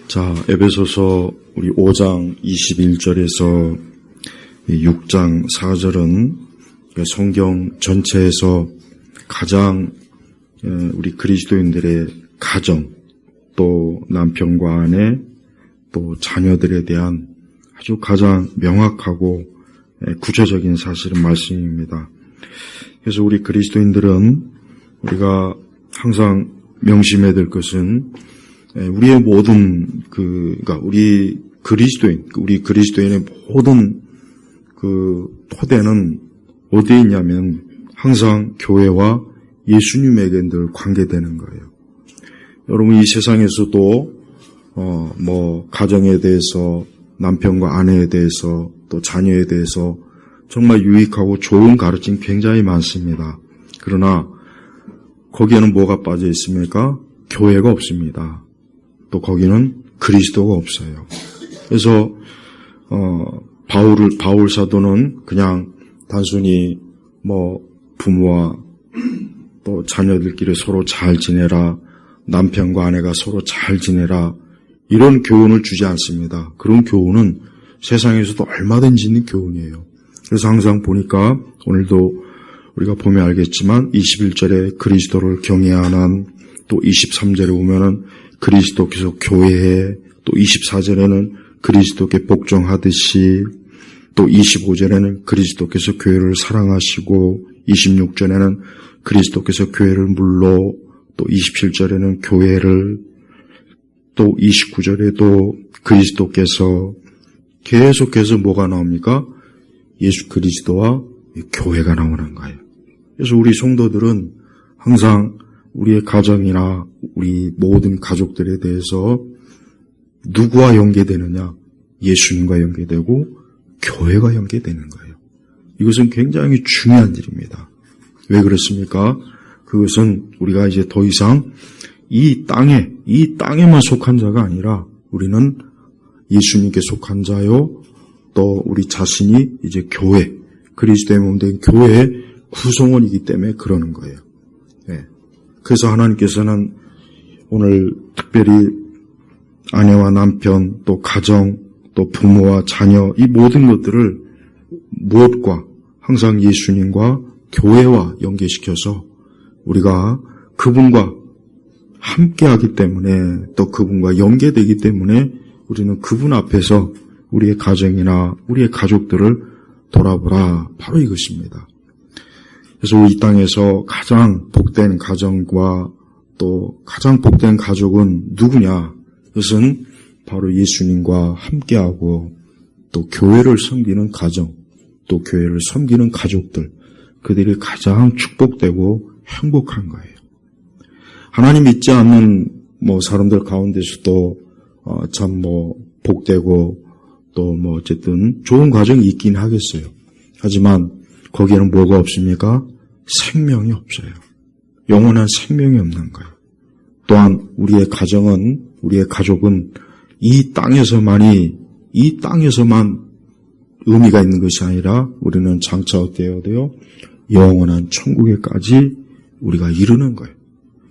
자, 에베소서 우리 5장 21절에서 6장 4절은 성경 전체에서 가장 우리 그리스도인들의 가정, 또 남편과 아내, 또 자녀들에 대한 아주 가장 명확하고 구체적인 사실은 말씀입니다. 그래서 우리 그리스도인들은 우리가 항상 명심해야 될 것은 우리의 모든 그러니까 우리 그리스도인의 모든 그 토대는 어디에 있냐면 항상 교회와 예수님에게 늘 관계되는 거예요. 여러분, 이 세상에서도 가정에 대해서, 남편과 아내에 대해서, 또 자녀에 대해서 정말 유익하고 좋은 가르침 굉장히 많습니다. 그러나 거기에는 뭐가 빠져 있습니까? 교회가 없습니다. 또 거기는 그리스도가 없어요. 그래서 바울 사도는 그냥 단순히 부모와 또 자녀들끼리 서로 잘 지내라, 남편과 아내가 서로 잘 지내라, 이런 교훈을 주지 않습니다. 그런 교훈은 세상에서도 얼마든지 있는 교훈이에요. 그래서 항상 보니까 오늘도 우리가 보면 알겠지만 21절에 그리스도를 경외하는, 또 23절에 보면은 그리스도께서 교회에, 또 24절에는 그리스도께 복종하듯이, 또 25절에는 그리스도께서 교회를 사랑하시고, 26절에는 그리스도께서 교회를 물러, 또 27절에는 교회를, 또 29절에도 그리스도께서, 계속해서 뭐가 나옵니까? 예수 그리스도와 교회가 나오는 거예요. 그래서 우리 성도들은 항상 우리의 가정이나 우리 모든 가족들에 대해서 누구와 연계되느냐? 예수님과 연계되고 교회가 연계되는 거예요. 이것은 굉장히 중요한 일입니다. 왜 그렇습니까? 그것은 우리가 이제 더 이상 이 땅에만 속한 자가 아니라 우리는 예수님께 속한 자요, 또 우리 자신이 이제 교회, 그리스도의 몸 된 교회의 구성원이기 때문에 그러는 거예요. 네. 그래서 하나님께서는 오늘 특별히 아내와 남편, 또 가정, 또 부모와 자녀, 이 모든 것들을 무엇과 항상 예수님과 교회와 연계시켜서 우리가 그분과 함께하기 때문에, 또 그분과 연계되기 때문에 우리는 그분 앞에서 우리의 가정이나 우리의 가족들을 돌아보라, 바로 이것입니다. 그래서 이 땅에서 가장 복된 가정과 또 가장 복된 가족은 누구냐? 그것은 바로 예수님과 함께하고 또 교회를 섬기는 가정, 또 교회를 섬기는 가족들, 그들이 가장 축복되고 행복한 거예요. 하나님 믿지 않는 사람들 가운데서도 참 복되고 또 어쨌든 좋은 가정이 있긴 하겠어요. 하지만 거기에는 뭐가 없습니까? 생명이 없어요. 영원한 생명이 없는 거예요. 또한 우리의 가정은, 우리의 가족은 이 땅에서만 의미가 있는 것이 아니라 우리는 장차 어때야 돼요? 영원한 천국에까지 우리가 이르는 거예요.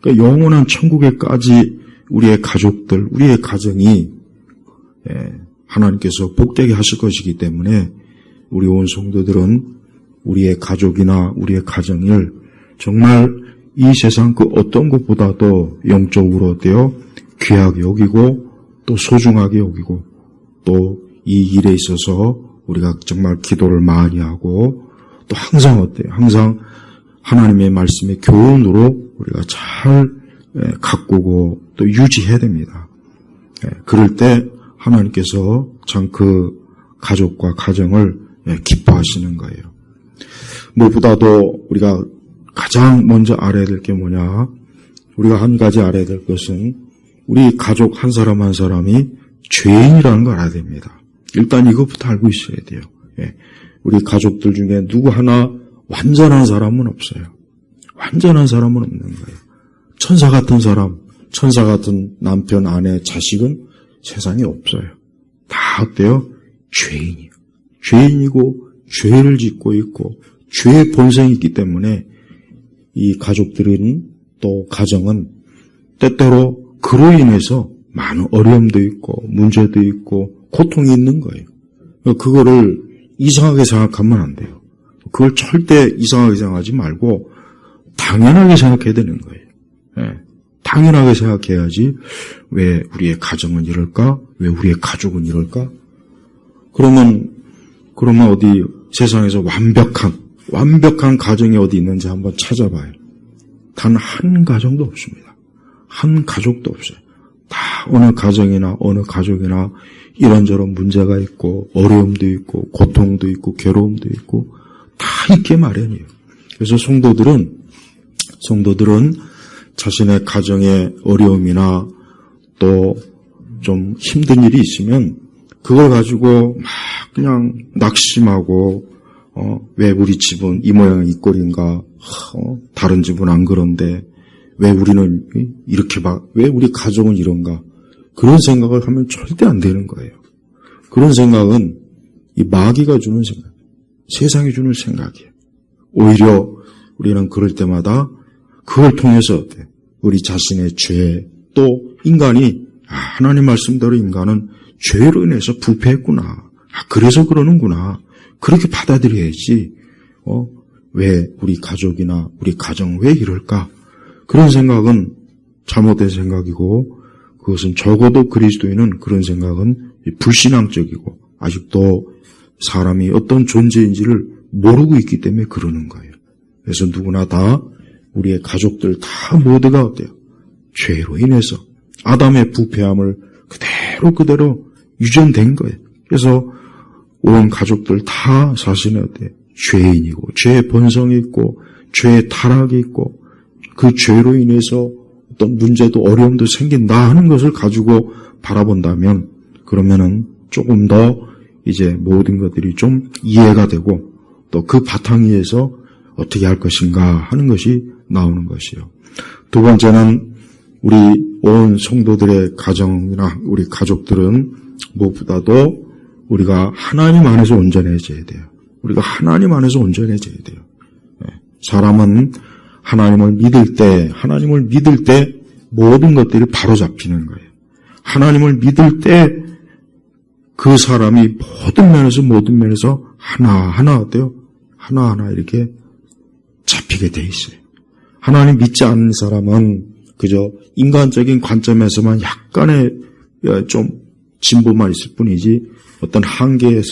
그러니까 영원한 천국에까지 우리의 가족들, 우리의 가정이 하나님께서 복되게 하실 것이기 때문에 우리 온 성도들은 우리의 가족이나 우리의 가정을 정말 이 세상 그 어떤 것보다도 영적으로 어때요? 귀하게 여기고 또 소중하게 여기고 또 이 일에 있어서 우리가 정말 기도를 많이 하고 또 항상 어때요? 항상 하나님의 말씀의 교훈으로 우리가 잘 가꾸고 또 유지해야 됩니다. 그럴 때 하나님께서 참 그 가족과 가정을 기뻐하시는 거예요. 무엇보다도 우리가 가장 먼저 알아야 될 게 뭐냐? 우리가 한 가지 알아야 될 것은 우리 가족 한 사람 한 사람이 죄인이라는 걸 알아야 됩니다. 일단 이것부터 알고 있어야 돼요. 우리 가족들 중에 누구 하나 완전한 사람은 없어요. 완전한 사람은 없는 거예요. 천사 같은 사람, 천사 같은 남편, 아내, 자식은 세상에 없어요. 다 어때요? 죄인이에요. 죄인이고 죄를 짓고 있고 죄의 본성이 있기 때문에 이 가족들은 또 가정은 때때로 그로 인해서 많은 어려움도 있고 문제도 있고 고통이 있는 거예요. 그거를 이상하게 생각하면 안 돼요. 그걸 절대 이상하게 생각하지 말고 당연하게 생각해야 되는 거예요. 예. 당연하게 생각해야지 왜 우리의 가정은 이럴까? 왜 우리의 가족은 이럴까? 그러면 어디 세상에서 완벽한 가정이 어디 있는지 한번 찾아봐요. 단 한 가정도 없습니다. 한 가족도 없어요. 다 어느 가족이나 이런저런 문제가 있고 어려움도 있고 고통도 있고 괴로움도 있고 다 있게 마련이에요. 그래서 성도들은 자신의 가정의 어려움이나 또 좀 힘든 일이 있으면 그걸 가지고 막 그냥 낙심하고 왜 우리 집은 이 모양이 이 꼴인가? 다른 집은 안 그런데 왜 우리는 이렇게 왜 우리 가족은 이런가? 그런 생각을 하면 절대 안 되는 거예요. 그런 생각은 이 마귀가 주는 생각, 세상이 주는 생각이에요. 오히려 우리는 그럴 때마다 그걸 통해서 어때? 우리 자신의 죄, 또 인간이 하나님 말씀대로 인간은 죄로 인해서 부패했구나. 그래서 그러는구나. 그렇게 받아들여야지. 왜 우리 가족이나 우리 가정 왜 이럴까? 그런 생각은 잘못된 생각이고 그것은 적어도 그리스도인은 그런 생각은 불신앙적이고 아직도 사람이 어떤 존재인지를 모르고 있기 때문에 그러는 거예요. 그래서 누구나 다 우리의 가족들 다 모두가 어때요? 죄로 인해서 아담의 부패함을 그대로 유전된 거예요. 그래서 온 가족들 다 사실은 어때요? 죄인이고 죄의 본성이 있고 죄의 타락이 있고 그 죄로 인해서 어떤 문제도 어려움도 생긴다 하는 것을 가지고 바라본다면 그러면은 조금 더 이제 모든 것들이 좀 이해가 되고 또 그 바탕 위에서 어떻게 할 것인가 하는 것이 나오는 것이요. 두 번째는 우리 온 성도들의 가정이나 우리 가족들은 무엇보다도 우리가 하나님 안에서 온전해져야 돼요. 우리가 하나님 안에서 온전해져야 돼요. 사람은 하나님을 믿을 때 모든 것들이 바로 잡히는 거예요. 하나님을 믿을 때 그 사람이 모든 면에서 하나하나 어때요? 하나하나 이렇게 잡히게 돼 있어요. 하나님 믿지 않는 사람은 그저 인간적인 관점에서만 약간의 좀 진보만 있을 뿐이지 어떤 한계는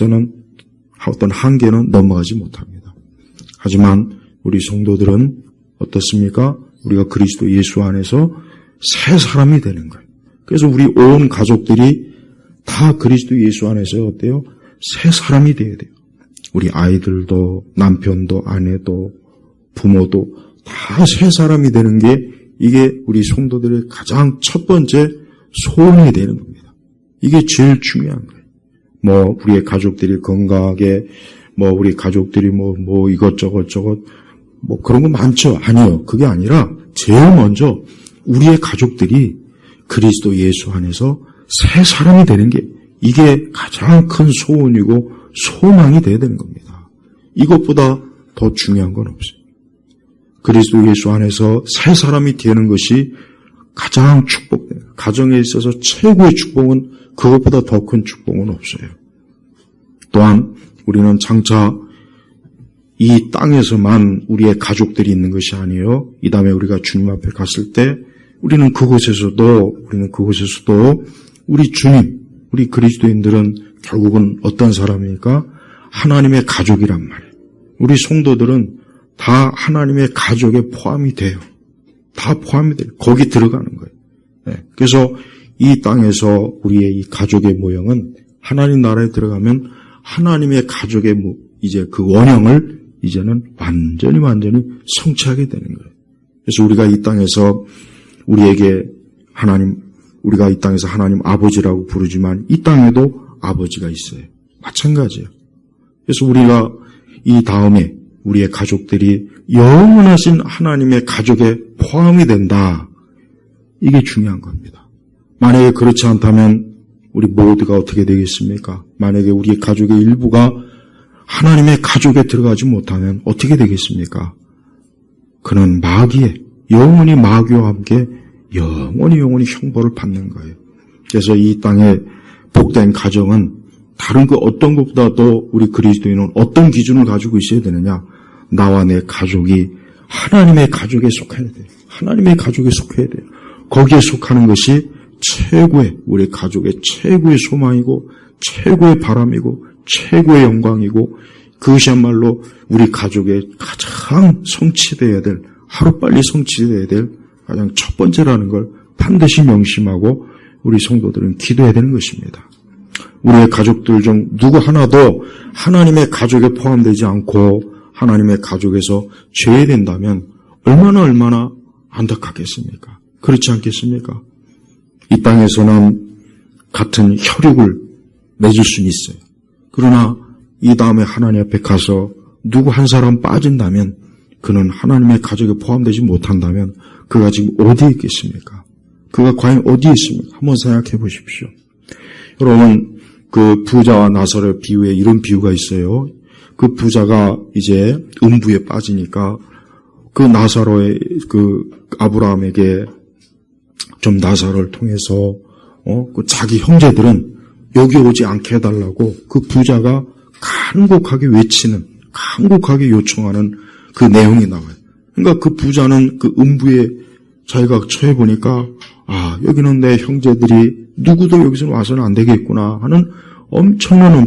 넘어가지 못합니다. 하지만 우리 성도들은 어떻습니까? 우리가 그리스도 예수 안에서 새 사람이 되는 거예요. 그래서 우리 온 가족들이 다 그리스도 예수 안에서 어때요? 새 사람이 되어야 돼요. 우리 아이들도 남편도 아내도 부모도 다 새 사람이 되는 게 이게 우리 성도들의 가장 첫 번째 소원이 되는 겁니다. 이게 제일 중요한 거예요. 우리의 가족들이 건강하게, 우리 가족들이 이것저것 그런 거 많죠. 아니요. 그게 아니라 제일 먼저 우리의 가족들이 그리스도 예수 안에서 새 사람이 되는 게 이게 가장 큰 소원이고 소망이 돼야 되는 겁니다. 이것보다 더 중요한 건 없어요. 그리스도 예수 안에서 새 사람이 되는 것이 가장 축복돼요. 가정에 있어서 최고의 축복은 그것보다 더 큰 축복은 없어요. 또한 우리는 장차 이 땅에서만 우리의 가족들이 있는 것이 아니에요. 이 다음에 우리가 주님 앞에 갔을 때 우리는 그곳에서도 우리 주님, 우리 그리스도인들은 결국은 어떤 사람입니까? 하나님의 가족이란 말이에요. 우리 성도들은 다 하나님의 가족에 포함이 돼요. 다 포함이 돼요. 거기 들어가는 거예요. 그래서 이 땅에서 우리의 이 가족의 모형은 하나님 나라에 들어가면 하나님의 가족의 이제 그 원형을 이제는 완전히 성취하게 되는 거예요. 그래서 우리가 이 땅에서 우리가 이 땅에서 하나님 아버지라고 부르지만 이 땅에도 아버지가 있어요. 마찬가지예요. 그래서 우리가 이 다음에 우리의 가족들이 영원하신 하나님의 가족에 포함이 된다. 이게 중요한 겁니다. 만약에 그렇지 않다면 우리 모두가 어떻게 되겠습니까? 만약에 우리 가족의 일부가 하나님의 가족에 들어가지 못하면 어떻게 되겠습니까? 그는 영원히 마귀와 함께 영원히 형벌을 받는 거예요. 그래서 이 땅의 복된 가정은 다른 그 어떤 것보다도 우리 그리스도인은 어떤 기준을 가지고 있어야 되느냐? 나와 내 가족이 하나님의 가족에 속해야 돼요. 하나님의 가족에 속해야 돼요. 거기에 속하는 것이 최고의, 우리 가족의 최고의 소망이고 최고의 바람이고 최고의 영광이고 그것이야말로 우리 가족의 가장 성취되어야 될, 하루빨리 성취되어야 될 가장 첫 번째라는 걸 반드시 명심하고 우리 성도들은 기도해야 되는 것입니다. 우리의 가족들 중 누구 하나도 하나님의 가족에 포함되지 않고 하나님의 가족에서 제외된다면 얼마나 안타깝겠습니까? 그렇지 않겠습니까? 이 땅에서는 같은 혈육을 맺을 수는 있어요. 그러나 이 다음에 하나님 앞에 가서 누구 한 사람 빠진다면, 그는 하나님의 가족에 포함되지 못한다면 그가 지금 어디에 있겠습니까? 그가 과연 어디에 있습니까? 한번 생각해 보십시오. 여러분, 그 부자와 나사로의 비유에 이런 비유가 있어요. 그 부자가 이제 음부에 빠지니까 그 나사로의 그 아브라함에게 좀 나사로를 통해서 그 자기 형제들은 여기 오지 않게 해달라고 그 부자가 간곡하게 외치는, 간곡하게 요청하는 그 내용이 나와요. 그러니까 그 부자는 그 음부에 자기가 처해 보니까 여기는 내 형제들이 누구도 여기서 와서는 안 되겠구나 하는 엄청난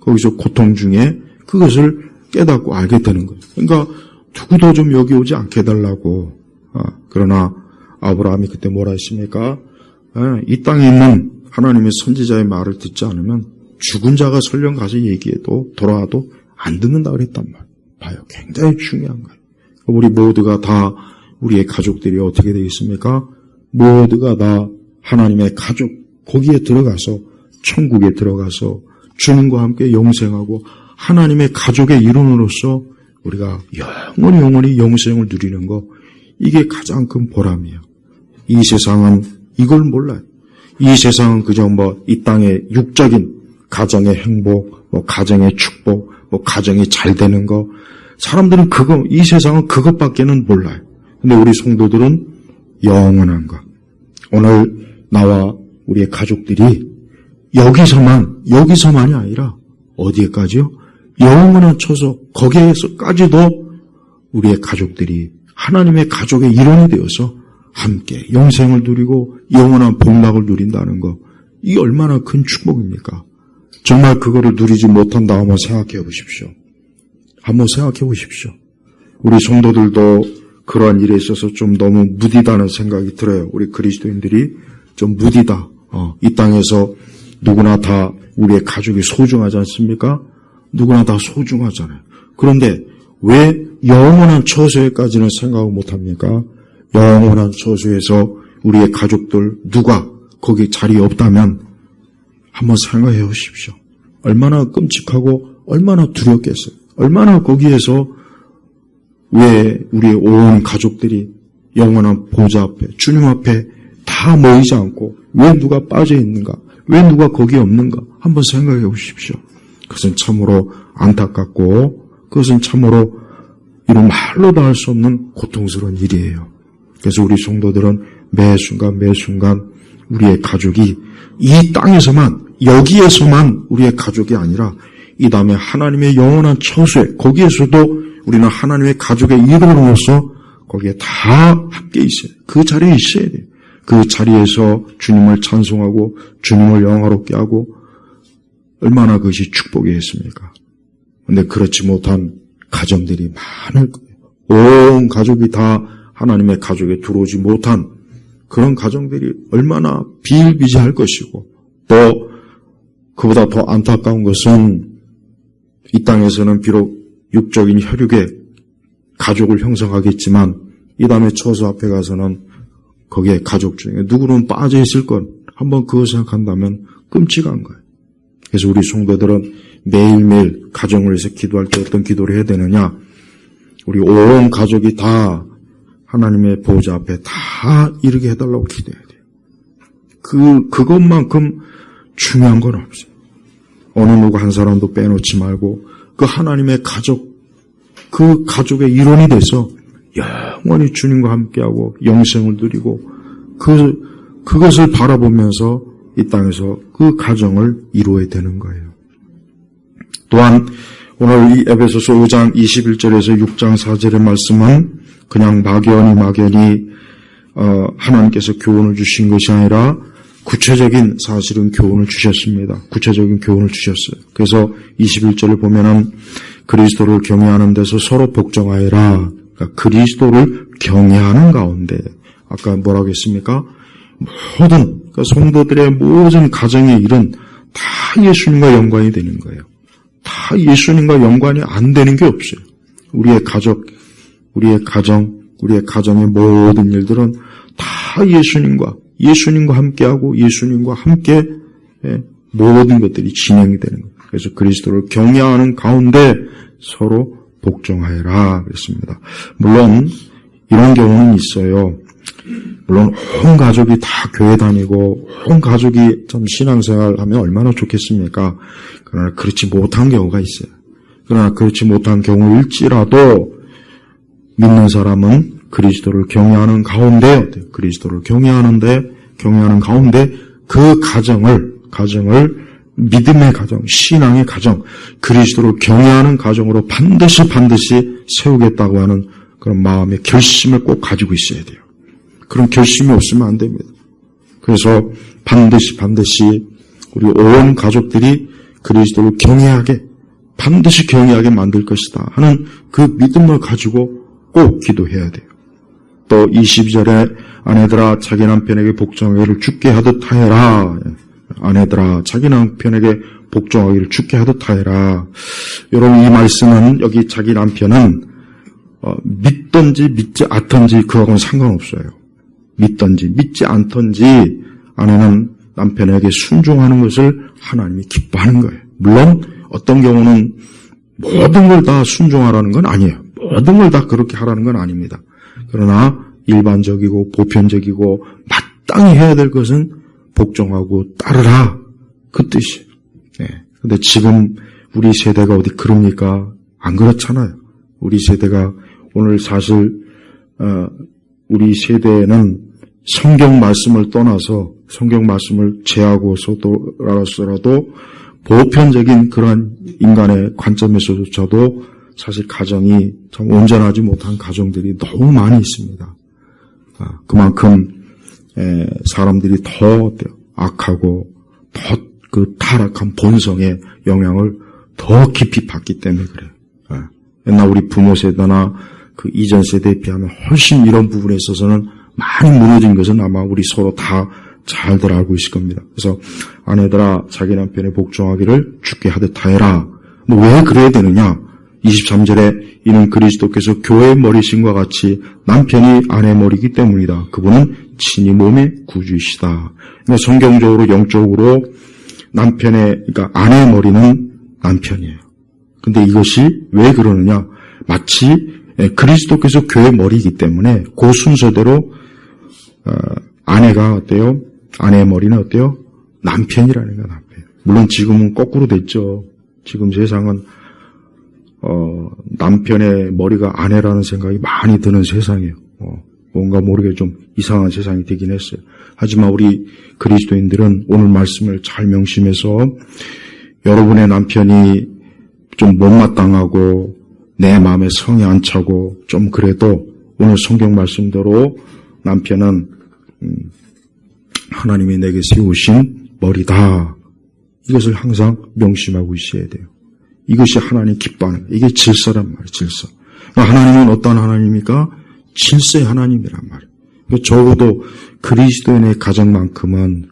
거기서 고통 중에 그것을 깨닫고 알게 되는 거예요. 그러니까 누구도 좀 여기 오지 않게 해달라고. 그러나 아브라함이 그때 뭐라 했습니까? 이 땅에 있는 하나님의 선지자의 말을 듣지 않으면 죽은 자가 설령 가서 얘기해도 돌아와도 안 듣는다 그랬단 말이에요. 봐요. 굉장히 중요한 거예요. 우리 모두가 다, 우리의 가족들이 어떻게 되겠습니까? 모두가 다 하나님의 가족, 거기에 들어가서, 천국에 들어가서 주님과 함께 영생하고 하나님의 가족의 일원으로서 우리가 영원히 영생을 누리는 거, 이게 가장 큰 보람이에요. 이 세상은 이걸 몰라요. 이 세상은 그저 이 땅의 육적인 가정의 행복, 가정의 축복, 가정이 잘 되는 거, 사람들은 이 세상은 그것밖에는 몰라요. 근데 우리 성도들은 영원한 것. 오늘 나와 우리의 가족들이 여기서만이 아니라 어디에까지요? 영원한 처소, 거기에서까지도 우리의 가족들이 하나님의 가족의 일원이 되어서 함께 영생을 누리고 영원한 복락을 누린다는 것, 이게 얼마나 큰 축복입니까? 정말 그거를 누리지 못한다 한번 생각해 보십시오. 한번 생각해 보십시오. 우리 성도들도 그러한 일에 있어서 좀 너무 무디다는 생각이 들어요. 우리 그리스도인들이 좀 무디다. 이 땅에서 누구나 다 우리의 가족이 소중하지 않습니까? 누구나 다 소중하잖아요. 그런데 왜 영원한 처소에까지는 생각을 못합니까? 영원한 처소에서 우리의 가족들 누가 거기 자리에 없다면 한번 생각해 보십시오. 얼마나 끔찍하고 얼마나 두렵겠어요. 얼마나 거기에서 왜 우리의 온 가족들이 영원한 보좌 앞에, 주님 앞에 다 모이지 않고 왜 누가 빠져 있는가? 왜 누가 거기에 없는가? 한번 생각해 보십시오. 그것은 참으로 안타깝고 그것은 참으로 이런 말로도 할 수 없는 고통스러운 일이에요. 그래서 우리 성도들은 매 순간 우리의 가족이 이 땅에서만, 여기에서만 우리의 가족이 아니라 이 다음에 하나님의 영원한 처소에, 거기에서도 우리는 하나님의 가족의 일원으로서 거기에 다 함께 있어요. 그 자리에 있어야 돼요. 그 자리에서 주님을 찬송하고 주님을 영화롭게 하고 얼마나 그것이 축복이겠습니까? 그런데 그렇지 못한 가정들이 많을 거예요. 온 가족이 다 하나님의 가족에 들어오지 못한 그런 가정들이 얼마나 비일비재할 것이고, 또 그보다 더 안타까운 것은 이 땅에서는 비록 육적인 혈육의 가족을 형성하겠지만 이 다음에 처소 앞에 가서는 거기에 가족 중에 누구는 빠져 있을 것, 한번 그거 생각한다면 끔찍한 거예요. 그래서 우리 성도들은 매일매일 가정을 위해서 기도할 때 어떤 기도를 해야 되느냐? 우리 온 가족이 다 하나님의 보호자 앞에 다 이르게 해달라고 기도해야 돼요. 그것만큼 중요한 건 없어요. 어느 누구 한 사람도 빼놓지 말고 그 하나님의 가족, 그 가족의 일원이 돼서 영원히 주님과 함께하고 영생을 누리고 그것을 바라보면서 이 땅에서 그 가정을 이루어야 되는 거예요. 또한 오늘 이 에베소서 5장 21절에서 6장 4절의 말씀은 그냥 막연히 하나님께서 교훈을 주신 것이 아니라 구체적인 사실은 교훈을 주셨습니다. 구체적인 교훈을 주셨어요. 그래서 21절을 보면은 그리스도를 경외하는 데서 서로 복종하여라. 그러니까 그리스도를 경외하는 가운데 아까 뭐라고 했습니까? 모든 그러니까 성도들의 모든 가정의 일은 다 예수님과 연관이 되는 거예요. 다 예수님과 연관이 안 되는 게 없어요. 우리의 가족, 우리의 가정, 우리의 가정의 모든 일들은 다 예수님과 함께하고 예수님과 함께 모든 것들이 진행이 되는 거예요. 그래서 그리스도를 경외하는 가운데 서로 복종하여라 그랬습니다. 물론 이런 경우는 있어요. 물론 온 가족이 다 교회 다니고 온 가족이 좀 신앙생활 하면 얼마나 좋겠습니까? 그러나 그렇지 못한 경우가 있어요. 그러나 그렇지 못한 경우일지라도 믿는 사람은 그리스도를 경외하는 가운데 경외하는 가운데 그 가정을 믿음의 가정, 신앙의 가정, 그리스도를 경외하는 가정으로 반드시 세우겠다고 하는 그런 마음의 결심을 꼭 가지고 있어야 돼요. 그런 결심이 없으면 안 됩니다. 그래서 반드시 우리 온 가족들이 그리스도를 반드시 경외하게 만들 것이다 하는 그 믿음을 가지고 꼭 기도해야 돼요. 또 22절에 아내들아 자기 남편에게 복종하기를 주께 하듯 하여라. 아내들아 자기 남편에게 복종하기를 주께 하듯 하여라. 여러분 이 말씀은 여기 자기 남편은 믿든지 믿지 않든지 그하고는 상관없어요. 믿든지 믿지 않든지 아내는 남편에게 순종하는 것을 하나님이 기뻐하는 거예요. 물론 어떤 경우는 모든 걸 다 순종하라는 건 아니에요. 모든 걸 다 그렇게 하라는 건 아닙니다. 그러나 일반적이고 보편적이고 마땅히 해야 될 것은 복종하고 따르라 그 뜻이에요. 근데 지금 우리 세대가 어디 그럽니까? 안 그렇잖아요. 우리 세대가 오늘 사실 우리 세대에는 성경 말씀을 떠나서 성경 말씀을 제하고서라도 보편적인 그런 인간의 관점에서조차도 사실 가정이 참 온전하지 못한 가정들이 너무 많이 있습니다. 그만큼 사람들이 더 악하고 더 그 타락한 본성의 영향을 더 깊이 받기 때문에 그래요. 옛날 우리 부모 세대나 그 이전 세대에 비하면 훨씬 이런 부분에 있어서는 많이 무너진 것은 아마 우리 서로 다 잘들 알고 있을 겁니다. 그래서 아내들아 자기 남편의 복종하기를 주께 하듯 하여라. 왜 그래야 되느냐? 23절에 이는 그리스도께서 교회의 머리신과 같이 남편이 아내의 머리이기 때문이다. 그분은 친히 몸의 구주이시다. 그러니까 성경적으로 영적으로 그러니까 아내의 머리는 남편이에요. 근데 이것이 왜 그러느냐? 마치 그리스도께서 교회의 머리이기 때문에 그 순서대로 아내가 어때요? 아내의 머리는 어때요? 남편이라는 거야, 남편. 물론 지금은 거꾸로 됐죠. 지금 세상은 남편의 머리가 아내라는 생각이 많이 드는 세상이에요. 뭔가 모르게 좀 이상한 세상이 되긴 했어요. 하지만 우리 그리스도인들은 오늘 말씀을 잘 명심해서 여러분의 남편이 좀 못마땅하고 내 마음에 성이 안 차고 좀 그래도 오늘 성경 말씀대로 남편은 하나님이 내게 세우신 머리다. 이것을 항상 명심하고 있어야 돼요. 이것이 하나님 기뻐하는 거예요. 이게 질서란 말이에요. 질서. 하나님은 어떤 하나님입니까? 질서의 하나님이란 말이에요. 적어도 그리스도인의 가정만큼은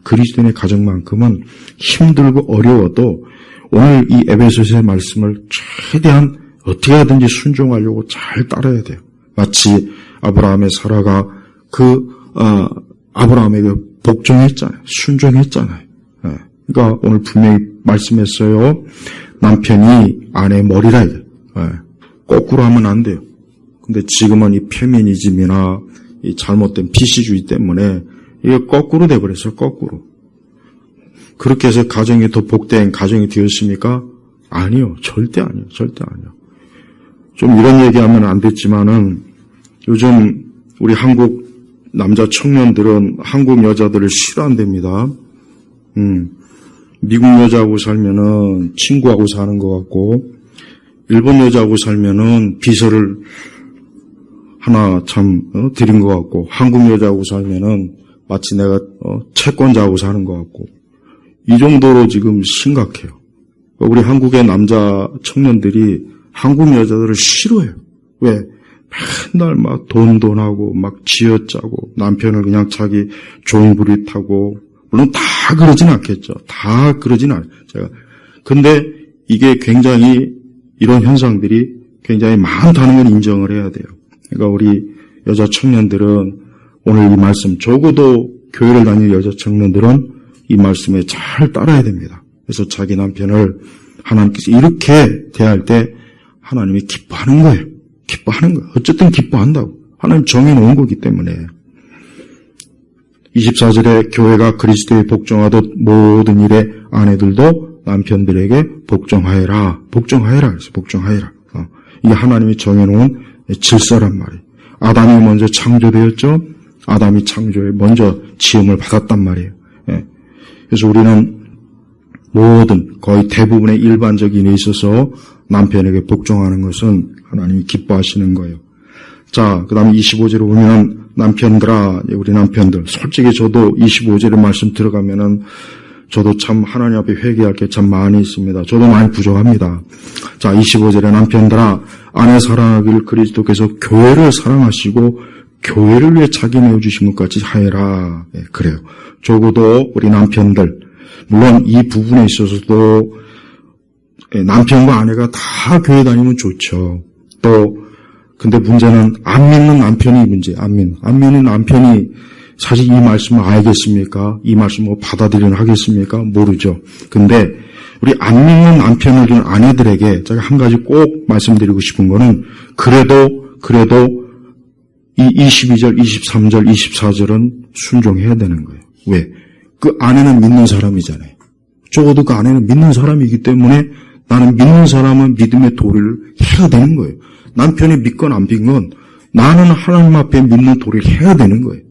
힘들고 어려워도 오늘 이 에베소서의 말씀을 최대한 어떻게 하든지 순종하려고 잘 따라야 돼요. 마치 아브라함의 사라가 아브라함에게 복종했잖아요. 순종했잖아요. 그러니까 오늘 분명히 말씀했어요. 남편이 아내의 머리라 이게. 거꾸로 하면 안 돼요. 근데 지금은 이 페미니즘이나 이 잘못된 PC주의 때문에 이게 거꾸로 돼버렸어요. 거꾸로. 그렇게 해서 가정이 더 복된 가정이 되었습니까? 아니요. 절대 아니요. 절대 아니요. 좀 이런 얘기하면 안 됐지만은 요즘 우리 한국 남자 청년들은 한국 여자들을 싫어한답니다. 미국 여자하고 살면은 친구하고 사는 것 같고, 일본 여자하고 살면은 비서를 하나 드린 것 같고, 한국 여자하고 살면은 마치 내가 채권자하고 사는 것 같고, 이 정도로 지금 심각해요. 우리 한국의 남자 청년들이 한국 여자들을 싫어해요. 왜? 맨날 막 돈하고 막 쥐어짜고 남편을 그냥 자기 종부릿하고, 물론 다 그러진 않겠죠. 다 그러진 않아요. 근데 이게 굉장히 이런 현상들이 굉장히 많다는 걸 인정을 해야 돼요. 그러니까 우리 여자 청년들은 오늘 이 말씀, 적어도 교회를 다니는 여자 청년들은 이 말씀에 잘 따라야 됩니다. 그래서 자기 남편을 하나님께서 이렇게 대할 때 하나님이 기뻐하는 거예요. 기뻐하는 거예요. 어쨌든 기뻐한다고. 하나님 정해놓은 거기 때문에. 24절에 교회가 그리스도에 복종하듯 모든 일에 아내들도 남편들에게 복종하여라. 복종하여라. 그래서 복종하여라. 이게 하나님이 정해놓은 질서란 말이에요. 아담이 먼저 창조되었죠. 아담이 창조에 먼저 지음을 받았단 말이에요. 그래서 우리는 모든 거의 대부분의 일반적인 일에 있어서 남편에게 복종하는 것은 하나님이 기뻐하시는 거예요. 자, 그 다음에 25절에 보면 남편들아, 우리 남편들. 솔직히 저도 25절의 말씀 들어가면은 저도 참 하나님 앞에 회개할 게 참 많이 있습니다. 저도 많이 부족합니다. 자, 25절에 남편들아, 아내 사랑하기를 그리스도께서 교회를 사랑하시고 교회를 위해 자기 내어주신 것 같이 하여라. 그래요. 적어도 우리 남편들, 물론 이 부분에 있어서도 남편과 아내가 다 교회 다니면 좋죠. 근데 문제는 안 믿는 남편이 문제예요. 안 믿는 남편이 사실 이 말씀을 알겠습니까? 이 말씀을 받아들이는 하겠습니까? 모르죠. 근데 우리 안 믿는 남편을 두는 아내들에게 제가 한 가지 꼭 말씀드리고 싶은 거는 그래도 이 22절, 23절, 24절은 순종해야 되는 거예요. 왜? 그 아내는 믿는 사람이잖아요. 적어도 그 아내는 믿는 사람이기 때문에 나는 믿는 사람은 믿음의 도리를 해야 되는 거예요. 남편이 믿건 안 믿건 나는 하나님 앞에 믿는 도리를 해야 되는 거예요.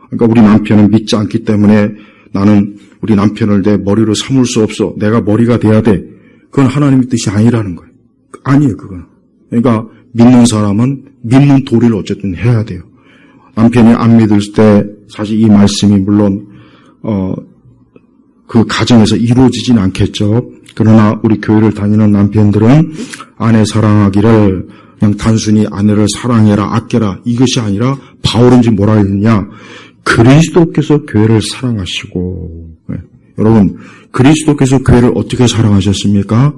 그러니까 우리 남편은 믿지 않기 때문에 나는 우리 남편을 내 머리로 삼을 수 없어. 내가 머리가 돼야 돼. 그건 하나님의 뜻이 아니라는 거예요. 아니에요, 그건. 그러니까 믿는 사람은 믿는 도리를 어쨌든 해야 돼요. 남편이 안 믿을 때 사실 이 말씀이 물론 그 가정에서 이루어지진 않겠죠. 그러나 우리 교회를 다니는 남편들은 아내 사랑하기를 그냥 단순히 아내를 사랑해라, 아껴라 이것이 아니라 바울은 지금 뭐라 했느냐? 그리스도께서 교회를 사랑하시고 여러분 그리스도께서 교회를 어떻게 사랑하셨습니까?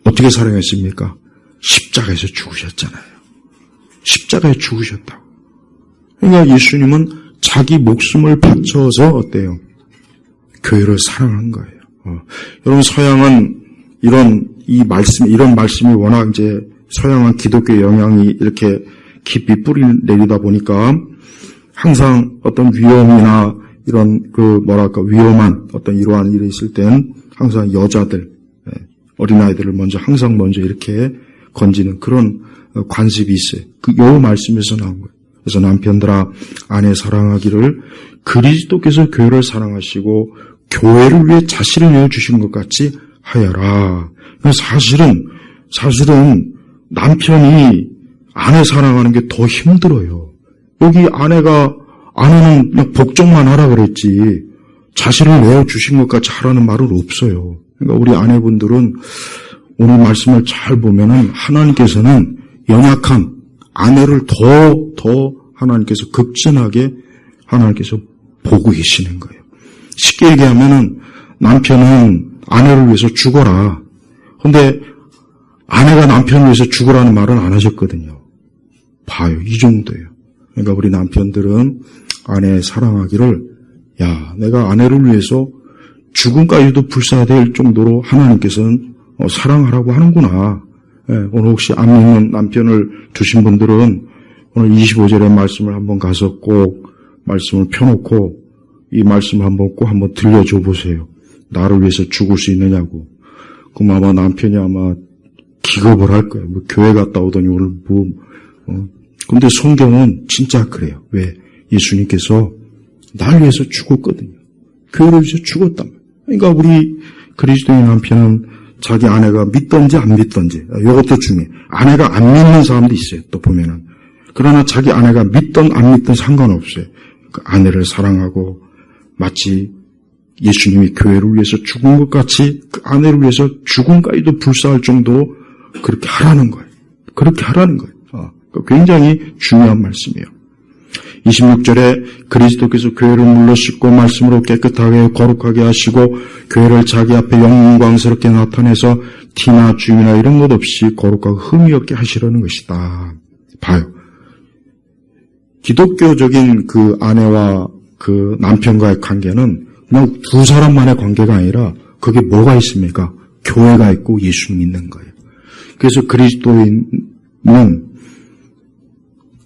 어떻게 사랑했습니까? 십자가에서 죽으셨잖아요. 십자가에 죽으셨다고. 그러니까 예수님은 자기 목숨을 바쳐서 어때요? 교회를 사랑한 거예요. 여러분 서양은 이런 말씀이 워낙 이제 서양은 기독교의 영향이 이렇게 깊이 뿌리 내리다 보니까 항상 어떤 위험이나 이런 위험한 어떤 이러한 일이 있을 땐 항상 여자들, 어린아이들을 항상 먼저 이렇게 건지는 그런 관습이 있어요. 요 말씀에서 나온 거예요. 그래서 남편들아 아내 사랑하기를 그리스도께서 교회를 사랑하시고 교회를 위해 자신을 내어주신 것 같이 하여라. 사실은 남편이 아내 사랑하는 게 더 힘들어요. 여기 아내는 그냥 복종만 하라 그랬지 자신을 내어주신 것 같이 하라는 말은 없어요. 그러니까 우리 아내분들은 오늘 말씀을 잘 보면은 하나님께서는 연약한 아내를 더 하나님께서 극진하게 하나님께서 보고 계시는 거예요. 쉽게 얘기하면은 남편은 아내를 위해서 죽어라. 근데 아내가 남편을 위해서 죽으라는 말은 안 하셨거든요. 봐요. 이 정도예요. 그러니까 우리 남편들은 아내 사랑하기를 내가 아내를 위해서 죽음까지도 불사될 정도로 하나님께서는 사랑하라고 하는구나. 오늘 혹시 안 믿는 남편을 두신 분들은 오늘 25절의 말씀을 한번 가서 꼭 말씀을 펴놓고 이 말씀을 꼭 한번 들려줘 보세요. 나를 위해서 죽을 수 있느냐고. 그럼 아마 남편이 기겁을 할 거예요. 교회 갔다 오더니 오늘 근데 성경은 진짜 그래요. 왜? 예수님께서 날 위해서 죽었거든요. 교회를 위해서 죽었단 그러니까 우리 그리스도인 남편은 자기 아내가 믿든지 안 믿든지, 이것도 중요해. 아내가 안 믿는 사람도 있어요. 또 보면은. 그러나 자기 아내가 믿든 안 믿든 상관없어요. 그 아내를 사랑하고 마치 예수님이 교회를 위해서 죽은 것 같이 그 아내를 위해서 죽음까지도 불사할 정도로 그렇게 하라는 거예요. 그렇게 하라는 거예요. 굉장히 중요한 말씀이에요. 26절에 그리스도께서 교회를 물러 씻고 말씀으로 깨끗하게 거룩하게 하시고 교회를 자기 앞에 영광스럽게 나타내서 티나 주임이나 이런 것 없이 거룩하고 흠이 없게 하시려는 것이다. 봐요. 기독교적인 그 아내와 그 남편과의 관계는 그냥 두 사람만의 관계가 아니라 거기에 뭐가 있습니까? 교회가 있고 예수님 있는 거예요. 그래서 그리스도인은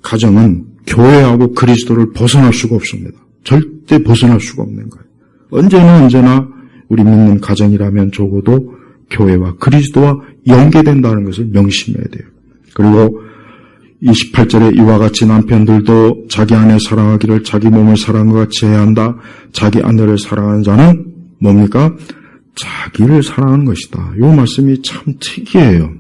가정은 교회하고 그리스도를 벗어날 수가 없습니다. 절대 벗어날 수가 없는 거예요. 언제나 우리 믿는 가정이라면 적어도 교회와 그리스도와 연계된다는 것을 명심해야 돼요. 그리고 28절에 이와 같이 남편들도 자기 아내 사랑하기를 자기 몸을 사랑과 같이 해야 한다. 자기 아내를 사랑하는 자는 뭡니까? 자기를 사랑하는 것이다. 이 말씀이 참 특이해요.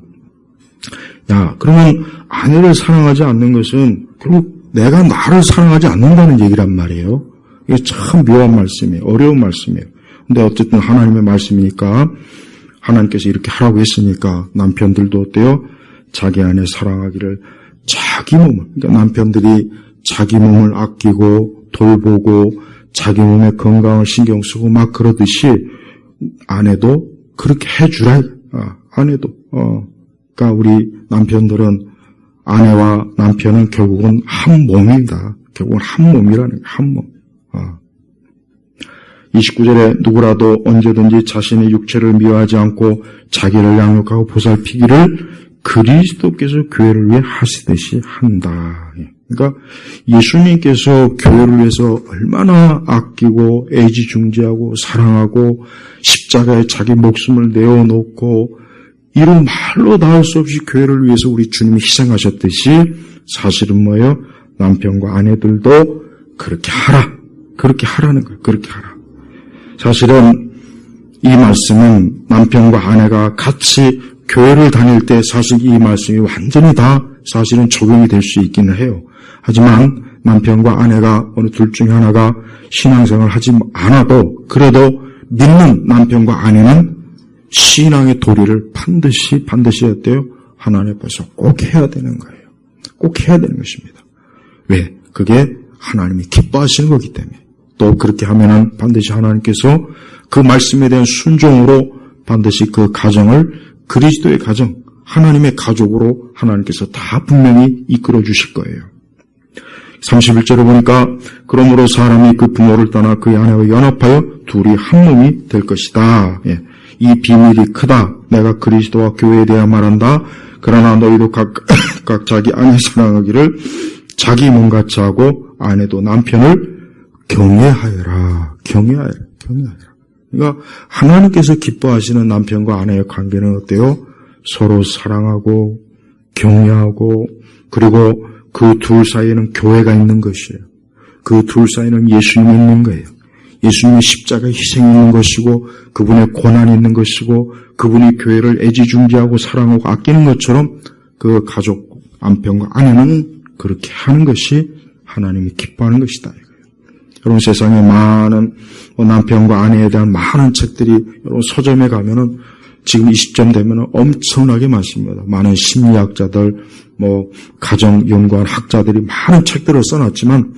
그러면 아내를 사랑하지 않는 것은 결국 내가 나를 사랑하지 않는다는 얘기란 말이에요. 이게 참 묘한 말씀이에요. 어려운 말씀이에요. 근데 어쨌든 하나님의 말씀이니까 하나님께서 이렇게 하라고 했으니까 남편들도 어때요? 자기 아내 사랑하기를 자기 몸을, 그러니까 남편들이 자기 몸을 아끼고 돌보고 자기 몸의 건강을 신경 쓰고 막 그러듯이 아내도 그렇게 해주라. 아내도. 그러니까 우리 남편들은 아내와 남편은 결국은 한 몸입니다. 결국은 한 몸이라는 거예요. 한 몸. 29절에 누구라도 언제든지 자신의 육체를 미워하지 않고 자기를 양육하고 보살피기를 그리스도께서 교회를 위해 하시듯이 한다. 그러니까 예수님께서 교회를 위해서 얼마나 아끼고 애지중지하고 사랑하고 십자가에 자기 목숨을 내어놓고 이런 말로 다 할 수 없이 교회를 위해서 우리 주님이 희생하셨듯이 사실은 뭐예요? 남편과 아내들도 그렇게 하라. 그렇게 하라는 거예요. 그렇게 하라. 사실은 이 말씀은 남편과 아내가 같이 교회를 다닐 때 사실 이 말씀이 완전히 다 사실은 적용이 될 수 있기는 해요. 하지만 남편과 아내가 어느 둘 중에 하나가 신앙생활을 하지 않아도 그래도 믿는 남편과 아내는 신앙의 도리를 반드시 어때요? 하나님 앞에서 꼭 해야 되는 거예요. 꼭 해야 되는 것입니다. 왜? 그게 하나님이 기뻐하시는 거기 때문에. 또 그렇게 하면은 반드시 하나님께서 그 말씀에 대한 순종으로 반드시 그 가정을 그리스도의 가정, 하나님의 가족으로 하나님께서 다 분명히 이끌어 주실 거예요. 31절에 보니까 그러므로 사람이 그 부모를 떠나 그의 아내와 연합하여 둘이 한 몸이 될 것이다. 이 비밀이 크다. 내가 그리스도와 교회에 대해 말한다. 그러나 너희도 각각 자기 아내 사랑하기를 자기 몸같이 하고 아내도 남편을 경외하여라. 경외하여라. 그러니까 하나님께서 기뻐하시는 남편과 아내의 관계는 어때요? 서로 사랑하고 경외하고 그리고 그 둘 사이에는 교회가 있는 것이에요. 그 둘 사이에는 예수님이 있는 거예요. 예수님의 십자가의 희생이 있는 것이고 그분의 고난이 있는 것이고 그분이 교회를 애지중지하고 사랑하고 아끼는 것처럼 그 가족 남편과 아내는 그렇게 하는 것이 하나님이 기뻐하는 것이다. 여러분 세상에 많은 남편과 아내에 대한 많은 책들이 여러분 서점에 가면은 지금 이 시점 되면은 엄청나게 많습니다. 많은 심리학자들, 가정 연구한 학자들이 많은 책들을 써놨지만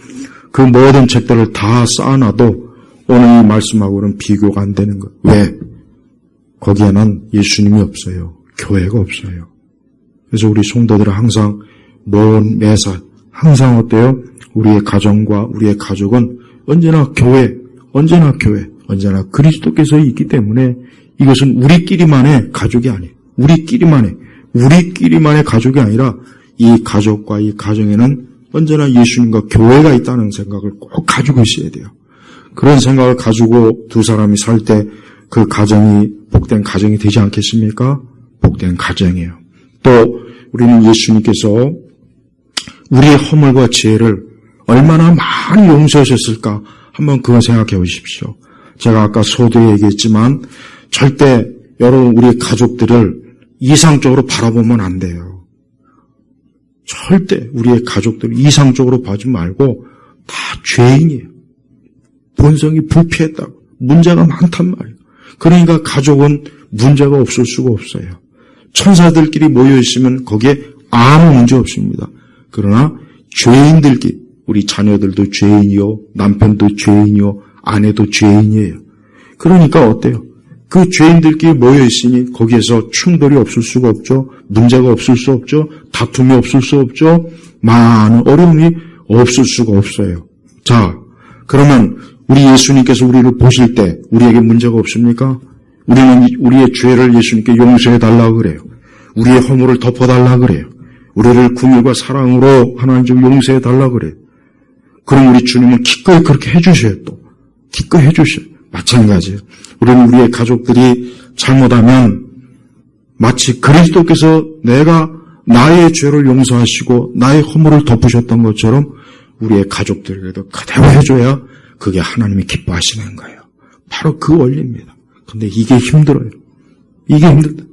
그 모든 책들을 다 쌓아놔도 오늘 이 말씀하고는 비교가 안 되는 거예요. 왜? 거기에는 예수님이 없어요. 교회가 없어요. 그래서 우리 성도들은 항상 매사 항상 어때요? 우리의 가정과 우리의 가족은 언제나 교회, 언제나 그리스도께서 있기 때문에 이것은 우리끼리만의 가족이 아니에요. 우리끼리만의 가족이 아니라 이 가족과 이 가정에는 언제나 예수님과 교회가 있다는 생각을 꼭 가지고 있어야 돼요. 그런 생각을 가지고 두 사람이 살 때 그 가정이 복된 가정이 되지 않겠습니까? 복된 가정이에요. 또 우리는 예수님께서 우리의 허물과 죄를 얼마나 많이 용서하셨을까 한번 그건 생각해 보십시오. 제가 아까 서두에 얘기했지만 절대 여러분 우리 가족들을 이상적으로 바라보면 안 돼요. 절대 우리의 가족들을 이상적으로 봐지 말고 다 죄인이에요. 본성이 불피했다고. 문제가 많단 말이에요. 그러니까 가족은 문제가 없을 수가 없어요. 천사들끼리 모여있으면 거기에 아무 문제 없습니다. 그러나 죄인들끼리, 우리 자녀들도 죄인이요, 남편도 죄인이요, 아내도 죄인이에요. 그러니까 어때요? 그 죄인들끼리 모여있으니 거기에서 충돌이 없을 수가 없죠. 문제가 없을 수 없죠. 다툼이 없을 수 없죠. 많은 어려움이 없을 수가 없어요. 자, 그러면 우리 예수님께서 우리를 보실 때 우리에게 문제가 없습니까? 우리는 우리의 죄를 예수님께 용서해 달라고 그래요. 우리의 허물을 덮어달라고 그래요. 우리를 긍휼과 사랑으로 하나님 좀 용서해 달라고 그래요. 그럼 우리 주님은 기꺼이 그렇게 해주셔요. 또 기꺼이 해주셔요. 마찬가지예요. 우리는 우리의 가족들이 잘못하면 마치 그리스도께서 내가 나의 죄를 용서하시고 나의 허물을 덮으셨던 것처럼 우리의 가족들에게도 그대로 해줘야 그게 하나님이 기뻐하시는 거예요. 바로 그 원리입니다. 근데 이게 힘들어요. 이게 힘들다.